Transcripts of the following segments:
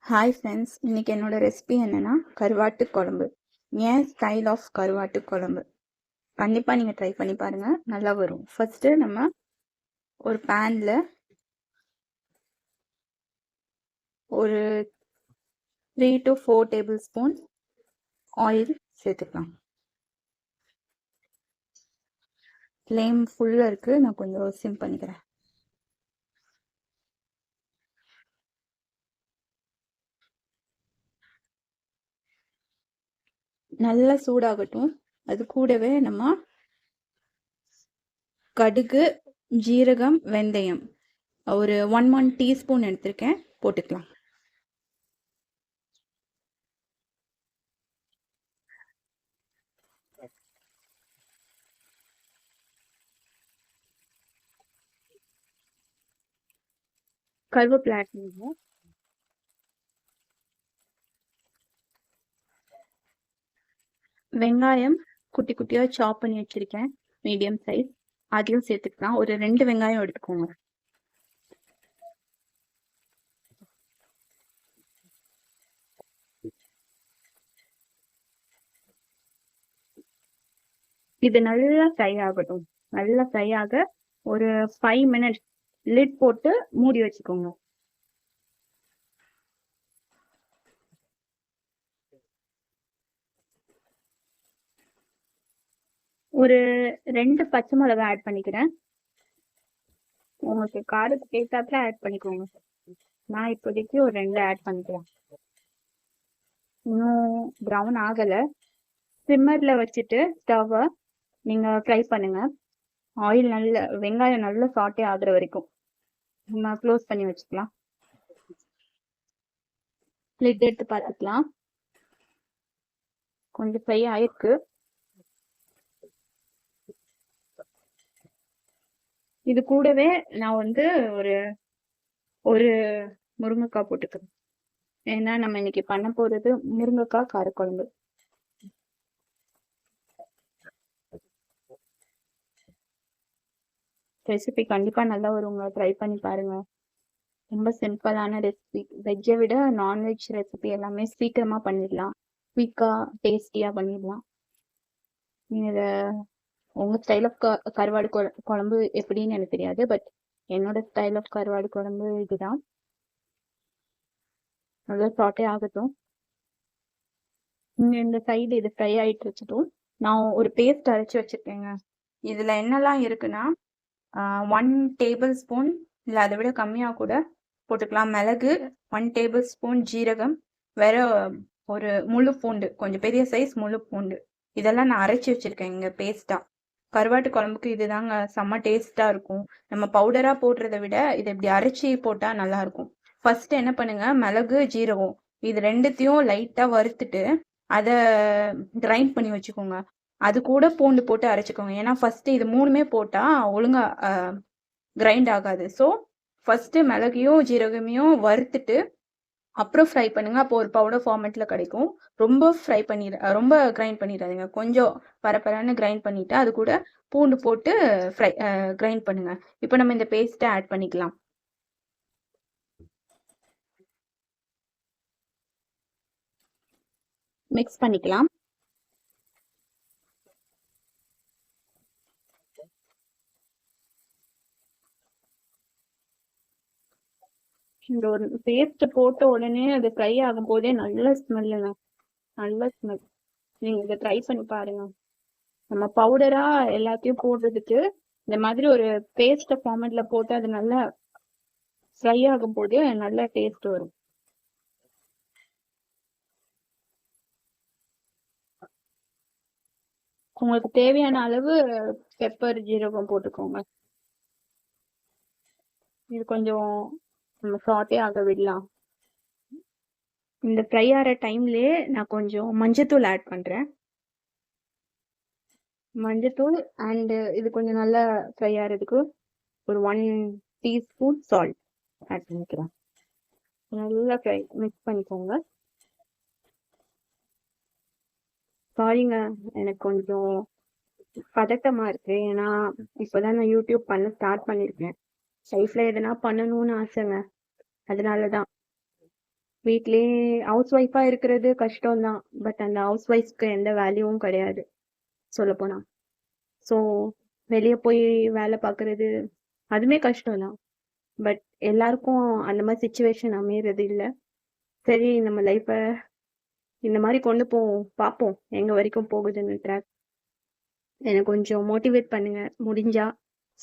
Hi friends, இன்னைக்கு என்னோட recipe என்னன்னா கருவாட்டு குழம்பு. ஏன் ஸ்டைல் ஆஃப் கருவாட்டு குழம்பு கண்டிப்பாக நீங்கள் ட்ரை பண்ணி பாருங்க, நல்லா வரும். ஃபர்ஸ்ட் நம்ம ஒரு பேனில் ஒரு 3 to 4 டேபிள் ஸ்பூன் ஆயில் சேர்த்துக்கலாம். ஃப்ளேம் ஃபுல்லாக இருக்கு, நான் கொஞ்சம் சிம் பண்ணிக்கிறேன். நல்லா சூடாகட்டும். அது கூடவே நம்ம கடுகு, ஜீரகம், வெந்தயம் ஒரு 1 டீஸ்பூன் எடுத்திருக்கேன், போட்டுக்கலாம். கருவேப்பிலை ஆட் பண்ணுங்க. வெங்காயம் குட்டி குட்டியாக சாப் பண்ணி வச்சிருக்கேன், மீடியம் சைஸ், அதையும் சேர்த்துக்கலாம். ஒரு 2 வெங்காயம் எடுத்துக்கோங்க. இது நல்லா ஃப்ரை ஆகட்டும். நல்லா ஃப்ரை ஆக ஒரு 5 மினிட்ஸ் லிட் போட்டு மூடி வச்சுக்கோங்க. ஒரு 2 பச்சை மிளகாய் ஆட் பண்ணிக்கிறேன். உங்களுக்கு காரத்துக்கு ஏற்றாப்புல ஆட் பண்ணிக்கோங்க. நான் இப்போதைக்கு ஒரு 2 ஆட் பண்ணிக்கிறேன். இன்னும் ப்ரௌன் ஆகலை. சிம்மர்ல வச்சுட்டு ஸ்டவ்வை நீங்கள் ஃப்ரை பண்ணுங்க. ஆயில் நல்ல வெங்காயம் நல்லா சாட்டே ஆகுற வரைக்கும் நம்ம க்ளோஸ் பண்ணி வச்சுக்கலாம். லிட் எடுத்து பார்த்துக்கலாம். கொஞ்சம் ஃப்ரை ஆயிருக்கு. இது கூடவே நான் வந்து ஒரு ஒரு முருங்கைக்காய் போட்டுக்கிறேன். ஏன்னா நம்ம இன்னைக்கு பண்ண போறது முருங்கைக்காய் காரக்குழம்பு. ரெசிபி கண்டிப்பா நல்லா வருங்க, ட்ரை பண்ணி பாருங்க. ரொம்ப சிம்பிளான ரெசிபி. வெஜ்ஜை விட நான்வெஜ் ரெசிபி எல்லாமே சீக்கிரமா பண்ணிடலாம், குயிக்கா டேஸ்டியா பண்ணிடலாம். நீங்க இதை உங்க ஸ்டைல் ஆஃப் கருவாடு குழம்பு எப்படின்னு எனக்கு தெரியாது, பட் என்னோட ஸ்டைல் ஆஃப் கருவாடு குழம்பு இதுதான். நல்லா சாட்டே ஆகட்டும். இந்த சைடு இது ஃப்ரை ஆயிட்டு இருக்கட்டும். நான் ஒரு பேஸ்ட் அரைச்சி வச்சிருக்கேங்க. இதுல என்னெல்லாம் இருக்குன்னா 1 டேபிள் ஸ்பூன் இல்லை அதை விட கம்மியாக கூட போட்டுக்கலாம் மிளகு, 1 டேபிள் ஸ்பூன் ஜீரகம், வேற ஒரு முழு பூண்டு, கொஞ்சம் பெரிய சைஸ் முழு பூண்டு, இதெல்லாம் நான் அரைச்சி வச்சிருக்கேன் இங்கே பேஸ்டா. கருவாட்டு குழம்புக்கு இதுதாங்க செம்ம டேஸ்டா இருக்கும். நம்ம பவுடரா போடுறதை விட இதை இப்படி அரைச்சி போட்டா நல்லா இருக்கும். ஃபர்ஸ்ட் என்ன பண்ணுங்க, மிளகு ஜீரகம் இது ரெண்டுத்தையும் லைட்டா வறுத்துட்டு அதை கிரைண்ட் பண்ணி வச்சுக்கோங்க. அது கூட பூண்டு போட்டு அரைச்சிக்கோங்க. ஏன்னா ஃபர்ஸ்ட் இது 3மே போட்டா ஒழுங்கா கிரைண்ட் ஆகாது. ஸோ ஃபர்ஸ்ட் மிளகையும் ஜீரகமையும் வறுத்துட்டு அப்புறம் ஃப்ரை பண்ணுங்க. அப்போ ஒரு பவுடர் ஃபார்மேட்ல கிடைக்கும். ரொம்ப கிரைண்ட் பண்ணிடாதீங்க. கொஞ்சம் பரப்பரான்னு கிரைண்ட் பண்ணிட்டு அது கூட பூண்டு போட்டு கிரைண்ட் பண்ணுங்க. இப்போ நம்ம இந்த பேஸ்ட்டை ஆட் பண்ணிக்கலாம். மிக்ஸ் பண்ணிக்கலாம். இந்த ஒரு பேஸ்ட் போட்ட உடனே அது ஃப்ரை ஆகும் போதே நல்ல ஸ்மெல்லுங்க, நல்ல ஸ்மெல். நீங்க இதை ட்ரை பண்ணி பாருங்க. நம்ம பவுடரா எல்லாத்தையும் போடுறதுக்கு இந்த மாதிரி ஒரு பேஸ்ட் ஃபார்மேட்ல போட்டு அது நல்லா ஃப்ரை ஆகும் போது நல்ல டேஸ்ட் வரும். உங்களுக்கு தேவையான அளவு பெப்பர் ஜீரகம் போட்டுக்கோங்க. இது கொஞ்சம் நம்ம சாட்டே ஆக விடலாம். இந்த ஃப்ரை ஆகிற டைம்லயே நான் கொஞ்சம் மஞ்சத்தூள் ஆட் பண்றேன். மஞ்சத்தூள் அண்ட் இது கொஞ்சம் நல்லா ஃப்ரை ஆகிறதுக்கு ஒரு 1 டீஸ்பூன் சால்ட் ஆட் பண்ணிக்கிறேன். நல்லா ஃப்ரை மிக்ஸ் பண்ணிக்கோங்க. சாரிங்க, எனக்கு கொஞ்சம் பதட்டமா இருக்கு. ஏன்னா இப்போதான் நான் யூடியூப் பண்ண ஸ்டார்ட் பண்ணியிருக்கேன். லைஃப்ல எதனா பண்ணணும்னு ஆசைங்க, அதனாலதான். வீட்லயே ஹவுஸ் ஒய்ஃபா இருக்கிறது கஷ்டம் தான். பட் அந்த ஹவுஸ் ஒய்ஃப்க்கு எந்த வேல்யூவும் கிடையாது சொல்லப்போனா. ஸோ வெளிய போய் வேலை பார்க்கறது அதுவுமே கஷ்டம் தான். பட் எல்லாருக்கும் அந்த மாதிரி சுச்சுவேஷன் அமையறது இல்ல. சரி நம்ம லைஃப்ப இந்த மாதிரி கொண்டு போவோம், பார்ப்போம் எங்க வரைக்கும் போகுதுன்னு ட்ராக். எனக்கு கொஞ்சம் மோட்டிவேட் பண்ணுங்க. முடிஞ்சா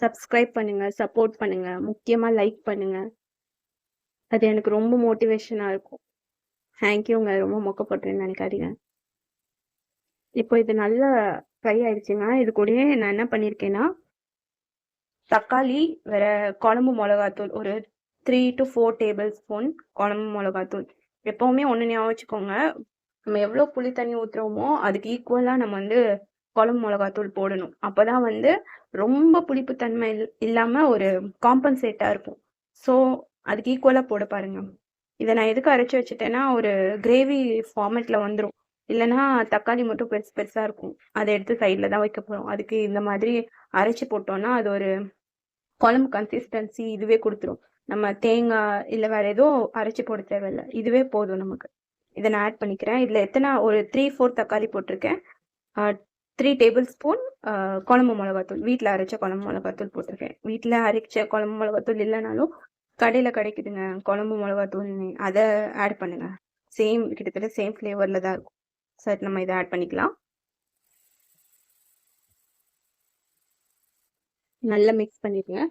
சப்ஸ்கிரைப் பண்ணுங்க, சப்போர்ட் பண்ணுங்க, முக்கியமா லைக் பண்ணுங்க. அது எனக்கு ரொம்ப மோட்டிவேஷனா இருக்கும். தேங்க்யூங்க. ரொம்ப மொக்கப்பட்டேன்னு நினைக்காதீங்க. இப்போ இது நல்லா ஃப்ரை ஆயிடுச்சுங்க. இது கூடயே நான் என்ன பண்ணியிருக்கேன்னா, தக்காளி, வேற குழம்பு மிளகாத்தூள் ஒரு 3 to 4 டேபிள் ஸ்பூன் குழம்பு மிளகாத்தூள். எப்பவுமே ஒன்று ஞாபகம் வச்சுக்கோங்க, நம்ம எவ்வளோ புளி தண்ணி ஊற்றுறோமோ அதுக்கு ஈக்குவலாக நம்ம வந்து குழம்பு மிளகாத்தூள் போடணும். அப்போதான் வந்து ரொம்ப புளிப்புத்தன்மை இல்லாமல் ஒரு காம்பன்சேட்டாக இருக்கும். ஸோ அதுக்கு ஈக்குவலாக போட பாருங்க. இதை நான் எதுக்கு அரைச்சி வச்சுட்டேன்னா, ஒரு கிரேவி ஃபார்மேட்டில் வந்துடும். இல்லைன்னா தக்காளி மட்டும் பெருசு பெருசாக இருக்கும். அதை எடுத்து சைடில் தான் வைக்க போகிறோம். அதுக்கு இந்த மாதிரி அரைச்சி போட்டோம்னா அது ஒரு குழம்பு கன்சிஸ்டன்சி இதுவே கொடுத்துரும். நம்ம தேங்காய் இல்லை வேற எதுவும் அரைச்சி போட தேவையில்லை. இதுவே போதும் நமக்கு. இதை நான் ஆட் பண்ணிக்கிறேன். இதில் எத்தனை ஒரு 3-4 தக்காளி போட்டிருக்கேன். 3 டேபிள் ஸ்பூன் குழம்பு மிளகாத்தூள், வீட்டில் அரைச்ச குழம்பு மிளகாத்தூள் போட்டிருக்கேன். வீட்டில் அரைச்ச குழம்பு மிளகாத்தூள் இல்லைனாலும் கடையில் கிடைக்குதுங்க குழம்பு மிளகாத்தூள், அதை ஆட் பண்ணுங்க. சேம் கிட்டத்தட்ட சேம் ஃப்ளேவரில் தான் இருக்கும். சரி, நம்ம இதை ஆட் பண்ணிக்கலாம். நல்லா மிக்ஸ் பண்ணிடுங்க.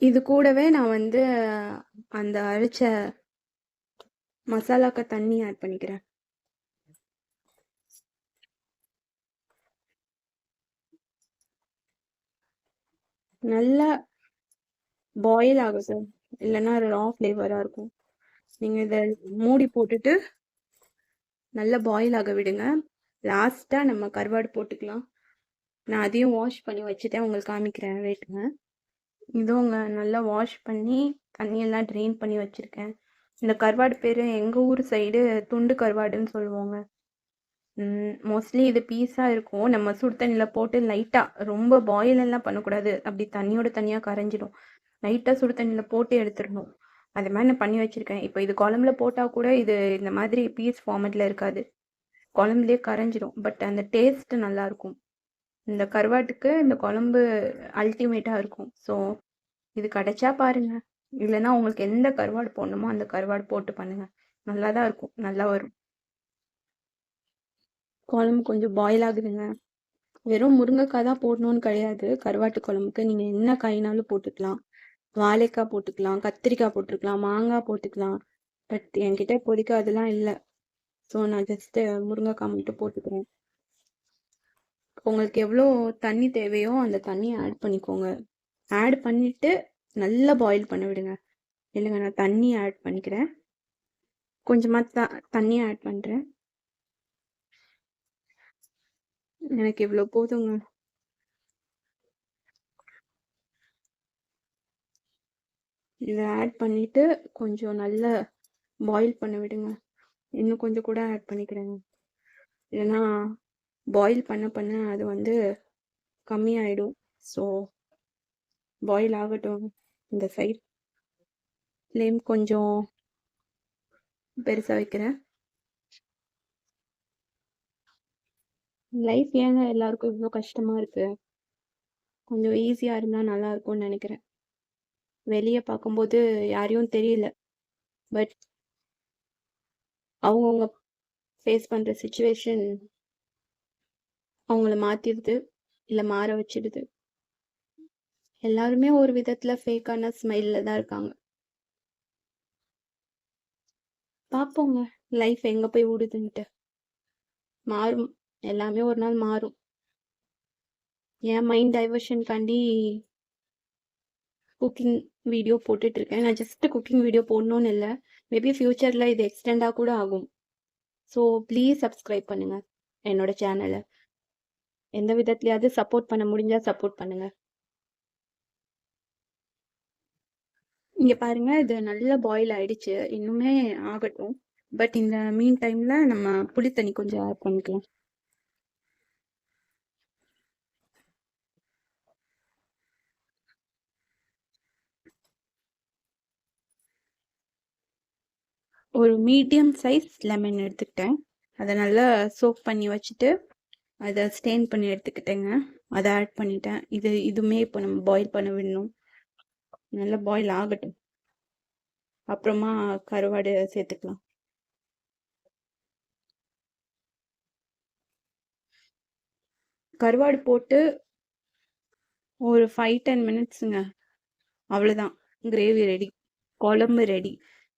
இது கூடவே நான் வந்து அந்த அரைச்ச மசாலாக்கு தண்ணி ஆட் பண்ணிக்கிறேன். நல்லா பாயில் ஆகுது, இல்லைன்னா ரா ஃப்ளேவராக இருக்கும். நீங்கள் இதை மூடி போட்டுட்டு நல்லா பாயில் ஆக விடுங்க. லாஸ்ட்டாக நம்ம கருவாடு போட்டுக்கலாம். நான் அதையும் வாஷ் பண்ணி வச்சுட்டேன், உங்களுக்கு காமிக்கிறேன். வெயிட்டுங்க. இதுவுங்க நல்லா வாஷ் பண்ணி தண்ணியெல்லாம் ட்ரெயின் பண்ணி வச்சுருக்கேன். இந்த கருவாடு பேர் எங்கள் ஊர் சைடு துண்டு கருவாடுன்னு சொல்லுவாங்க. மோஸ்ட்லி இது பீஸாக இருக்கும். நம்ம சுடு தண்ணியில் போட்டு லைட்டாக, ரொம்ப பாயில் எல்லாம் பண்ணக்கூடாது, அப்படி தண்ணியோட தனியாக கரைஞ்சிடும். லைட்டாக சுடு தண்ணியில் போட்டு எடுத்துடணும். அது மாதிரி நான் பண்ணி வச்சுருக்கேன். இப்போ இது குழம்புல போட்டால் கூட இது இந்த மாதிரி பீஸ் ஃபார்மேட்டில் இருக்காது, குழம்புலேயே கரைஞ்சிடும். பட் அந்த டேஸ்ட்டு நல்லாயிருக்கும். இந்த கருவாட்டுக்கு இந்த குழம்பு அல்டிமேட்டாக இருக்கும். ஸோ இது கிடைச்சா பாருங்கள். இல்லைன்னா உங்களுக்கு எந்த கருவாடு போடணுமோ அந்த கருவாடு போட்டு பண்ணுங்கள். நல்லா தான் இருக்கும், நல்லா வரும். குழம்பு கொஞ்சம் பாயில் ஆகுதுங்க. வெறும் முருங்கைக்காய் தான் போடணும்னு கிடையாது. கருவாட்டு குழம்புக்கு நீங்கள் என்ன காய்னாலும் போட்டுக்கலாம். வாழைக்காய் போட்டுக்கலாம், கத்திரிக்காய் போட்டுக்கலாம், மாங்காய் போட்டுக்கலாம். பட் என்கிட்ட இப்போதைக்கு அதெல்லாம் இல்லை. ஸோ நான் ஜஸ்ட்டு முருங்கைக்காய் மட்டும் போட்டுக்கிறேன். உங்களுக்கு எவ்வளோ தண்ணி தேவையோ அந்த தண்ணியை ஆட் பண்ணிக்கோங்க. ஆட் பண்ணிவிட்டு நல்லா பாயில் பண்ண விடுங்க. இல்லைங்க, நான் தண்ணி ஆட் பண்ணிக்கிறேன். கொஞ்சமாக தண்ணி ஆட் பண்ணுறேன். எனக்கு இவ்வளோ போதுங்க. இதை ஆட் பண்ணிவிட்டு கொஞ்சம் நல்லா பாயில் பண்ண விடுங்க. இன்னும் கொஞ்சம் கூட ஆட் பண்ணிக்கிறேங்க. இல்லைன்னா பாயில் பண்ண பண்ண அது வந்து கம்மியாயிடும். ஸோ பாயில் ஆகட்டும். இந்த சைட் ஃப்ளேம் கொஞ்சம் பெருசாக வைக்கிறேன். லைஃப் ஏங்க எல்லாருக்கும் இவ்வளோ கஷ்டமாக இருக்குது? கொஞ்சம் ஈஸியாக இருந்தால் நல்லா இருக்கும்னு நினைக்கிறேன். வெளியே பார்க்கும்போது யாரையும் தெரியல, பட் அவங்கவுங்க ஃபேஸ் பண்ணுற சுச்சுவேஷன் அவங்கள மாற்றிடுது, இல்லை மாற வச்சிடுது. எல்லாருமே ஒரு விதத்தில் ஃபேக்கான ஸ்மைலில் தான் இருக்காங்க. பார்ப்போங்க லைஃப் எங்கே போய் விடுதுன்ட்டு. மாறும், எல்லாமே ஒரு நாள் மாறும். என் மைண்ட் டைவர்ஷன்காண்டி குக்கிங் வீடியோ போட்டுட்ருக்கேன். நான் ஜஸ்ட்டு குக்கிங் வீடியோ போடணுன்னு இல்லை, மேபி ஃப்யூச்சரில் இது எக்ஸ்டெண்டாக கூட ஆகும். ஸோ ப்ளீஸ் சப்ஸ்கிரைப் பண்ணுங்கள் என்னோடய சேனலை. எந்த விதத்துலையாவது சப்போர்ட் பண்ண முடிஞ்சால் சப்போர்ட் பண்ணுங்கள். இங்கே பாருங்கள், இது நல்லா பாயில் ஆகிடுச்சு. இன்னுமே ஆகட்டும். பட் இந்த மீன் டைமில் நம்ம புளி தண்ணி கொஞ்சம் ஆட் பண்ணிக்கலாம். ஒரு மீடியம் சைஸ் லெமன் எடுத்துக்கிட்டேன். அதை நல்லா சோக் பண்ணி வச்சுட்டு அதை ஸ்டெயின் பண்ணி எடுத்துக்கிட்டேங்க. அதை ஆட் பண்ணிட்டேன். இதுவுமே இப்போ நம்ம பாயில் பண்ண விடணும். நல்லா பாயில் ஆகட்டும். அப்புறமா கருவாடு சேர்த்துக்கலாம். கருவாடு போட்டு ஒரு 5-10 மினிட்ஸுங்க. அவ்வளோதான், கிரேவி ரெடி, குழம்பு ரெடி.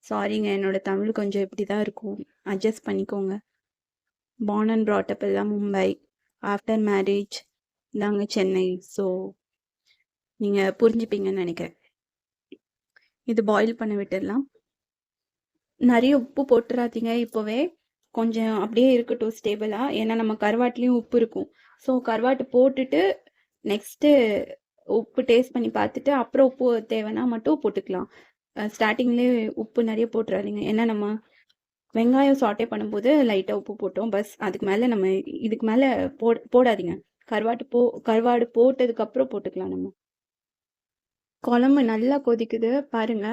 சாரிங்க, என்னோட தமிழ் கொஞ்சம் இப்படி தான் இருக்கும், அட்ஜஸ்ட் பண்ணிக்கோங்க. பார்ன் அண்ட் brought up எல்லாம் மும்பை, ஆஃப்டர் மேரேஜ் நாங்கள் சென்னை. ஸோ நீங்கள் புரிஞ்சுப்பீங்கன்னு நினைக்கிறேன். இது பாயில் பண்ண விட்டுடலாம். நிறைய உப்பு போட்டுறாதீங்க இப்போவே, கொஞ்சம் அப்படியே இருக்கட்டும் ஸ்டேபிளாக. ஏன்னா நம்ம கருவாட்டுலேயும் உப்பு இருக்கும். ஸோ கருவாட்டு போட்டுட்டு நெக்ஸ்ட்டு உப்பு டேஸ்ட் பண்ணி பார்த்துட்டு அப்புறம் உப்பு தேவைன்னா மட்டும் போட்டுக்கலாம். ஸ்டார்டிங்லேயே உப்பு நிறைய போட்டுறாதீங்க. ஏன்னா நம்ம வெங்காயம் சாட்டே பண்ணும்போது லைட்டாக உப்பு போட்டோம், பஸ். அதுக்கு மேலே நம்ம இதுக்கு மேலே போடாதீங்க. கருவாடு போட்டதுக்கப்புறம் போட்டுக்கலாம் நம்ம. குழம்பு நல்லா கொதிக்குது பாருங்க.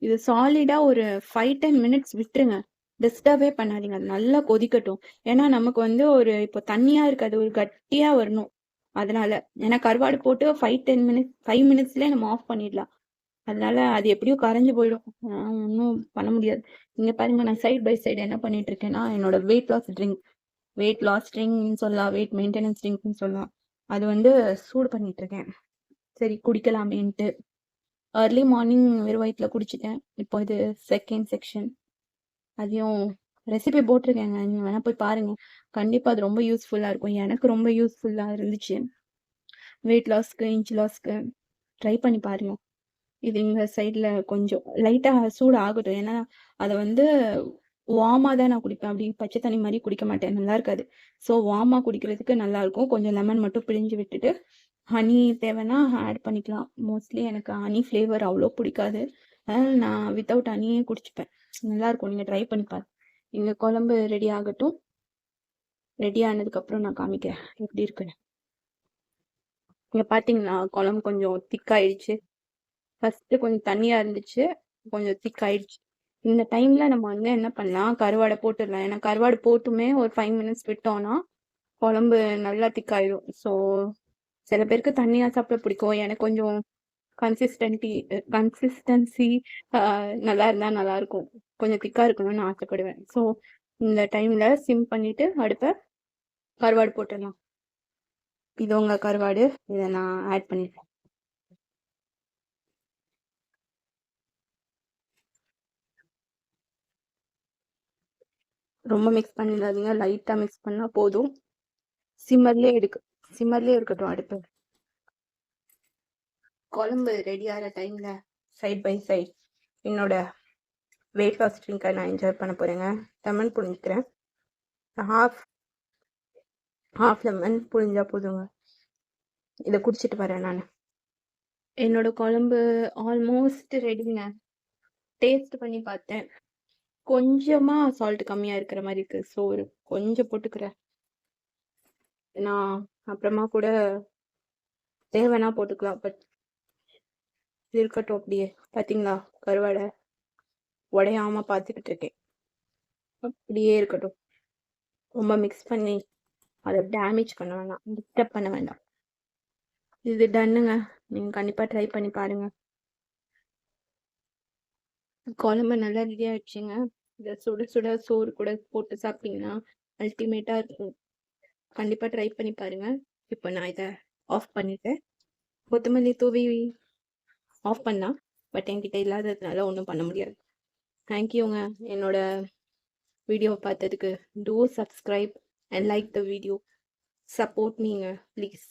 இது சாலிடாக ஒரு 5-10 மினிட்ஸ் விட்டுருங்க. டிஸ்டர்பே பண்ணாதீங்க, அது நல்லா கொதிக்கட்டும். ஏன்னா நமக்கு வந்து ஒரு இப்போ தண்ணியாக இருக்காது, ஒரு கட்டியாக வரணும். அதனால ஏன்னா கருவாடு போட்டு 5 மினிட்ஸ்லேயே நம்ம ஆஃப் பண்ணிடலாம். அதனால அது எப்படியும் கரைஞ்சு போயிடும், ஒன்றும் பண்ண முடியாது. இங்கே பாருங்க, நான் சைட் பை சைடு என்ன பண்ணிட்டு இருக்கேன்னா, என்னோட வெயிட் லாஸ் ட்ரிங்க்னு சொல்லலாம், வெயிட் மெயின்டெனன்ஸ் ட்ரிங்க்னு சொல்லலாம். அது வந்து சூடு பண்ணிட்டு இருக்கேன். சரி குடிக்கலாமேன்ட்டு. ஏர்லி மார்னிங் வெறும் வயிற்றில் குடிச்சிட்டேன். இப்போ இது செகண்ட் செக்ஷன். அதையும் ரெசிபி போட்டிருக்கேங்க, நீங்கள் வேணால் போய் பாருங்கள். கண்டிப்பாக அது ரொம்ப யூஸ்ஃபுல்லாக இருக்கும். எனக்கு ரொம்ப யூஸ்ஃபுல்லாக இருந்துச்சு. வெயிட் லாஸ்க்கு, இன்ச் லாஸ்க்கு ட்ரை பண்ணி பாருங்கள். இது எங்கள் சைடில் கொஞ்சம் லைட்டாக சூடு ஆகட்டும். ஏன்னா அதை வந்து வார்மாக தான் நான் குடிப்பேன், அப்படி பச்சை தண்ணி மாதிரி குடிக்க மாட்டேன், நல்லா இருக்காது. ஸோ வார்மாக குடிக்கிறதுக்கு நல்லாயிருக்கும். கொஞ்சம் லெமன் மட்டும் பிழிஞ்சு விட்டுட்டு ஹனி தேவைன்னா ஆட் பண்ணிக்கலாம். மோஸ்ட்லி எனக்கு ஹனி ஃப்ளேவர் அவ்வளோ பிடிக்காது, அதனால் நான் வித்தவுட் ஹனியே குடிச்சுப்பேன். நல்லாயிருக்கும், நீங்கள் ட்ரை பண்ணி பாருங்க. எங்கள் குழம்பு ரெடி ஆகட்டும். ரெடி ஆனதுக்கப்புறம் நான் காமிக்கிறேன் எப்படி இருக்குன்னு. இங்கே பார்த்தீங்கன்னா குழம்பு கொஞ்சம் திக்காயிடுச்சு. ஃபஸ்ட்டு கொஞ்சம் தண்ணியாக இருந்துச்சு, கொஞ்சம் திக்காயிடுச்சு. இந்த டைமில் நம்ம வந்து என்ன பண்ணலாம், கருவாடை போட்டுடலாம். ஏன்னா கருவாடு போட்டுமே ஒரு 5 மினிட்ஸ் விட்டோன்னா குழம்பு நல்லா திக்காயிடும். ஸோ சில பேருக்கு தண்ணியாக சாப்பிட பிடிக்கும், எனக்கு கொஞ்சம் கன்சிஸ்டன்சி நல்லா இருந்தால் நல்லாயிருக்கும், கொஞ்சம் திக்காக இருக்கணும்னு ஆசைப்படுவேன். ஸோ இந்த டைமில் சிம் பண்ணிவிட்டு அடுப்பை கருவாடு போட்டுடலாம். இது உங்கள் கருவாடு, இதை நான் ஆட் பண்ணிடுறேன். ரொம்ப மிக்ஸ் பண்ணிடாதீங்க, லைட்டாக மிக்ஸ் பண்ணால் போதும். சிம்மர்லேயே இருக்கட்டும் அடுப்பு. குழம்பு ரெடி ஆகிற டைமில் சைட் பை சைட் என்னோட வெயிட் லாஸ் ட்ரிங்கை நான் என்ஜாய் பண்ண போகிறேங்க. லெமன் புழிஞ்சிக்கிறேன். ஹாஃப் லெமன் புழிஞ்சா போதுங்க. இதை குடிச்சிட்டு வரேன் நான். என்னோட குழம்பு ஆல்மோஸ்ட் ரெடிங்க. டேஸ்ட் பண்ணி பார்த்தேன், கொஞ்சமாக சால்ட் கம்மியாக இருக்கிற மாதிரி இருக்குது. ஸோ கொஞ்சம் போட்டுக்கிறேன். நான் அப்புறமா கூட தேவைன்னா போட்டுக்கலாம், பட் இருக்கட்டும் அப்படியே. பார்த்தீங்களா, கருவாடை உடையாம பார்த்துக்கிட்டு இருக்கேன், அப்படியே இருக்கட்டும். ரொம்ப மிக்ஸ் பண்ணி அதை டேமேஜ் பண்ண வேண்டாம், டிஸ்டர்ப் பண்ண வேண்டாம். இது டன்னுங்க, நீங்கள் கண்டிப்பாக ட்ரை பண்ணி பாருங்கள். குழம்பு நல்லா ரெடி ஆகிடுச்சிங்க. இதை சுட சுட சோறு கூட போட்டு சாப்பிட்டீங்கன்னா அல்டிமேட்டாக இருக்கும். கண்டிப்பாக ட்ரை பண்ணி பாருங்கள். இப்போ நான் இதை ஆஃப் பண்ணிட்டேன். கொத்தமல்லி தூவி ஆஃப் பண்ணலாம், பட் என்கிட்ட இல்லாததுனால ஒன்றும் பண்ண முடியாது. தேங்க்யூங்க என்னோட வீடியோ பார்த்ததுக்கு. Do subscribe and like the video. Support மீங்க ப்ளீஸ்.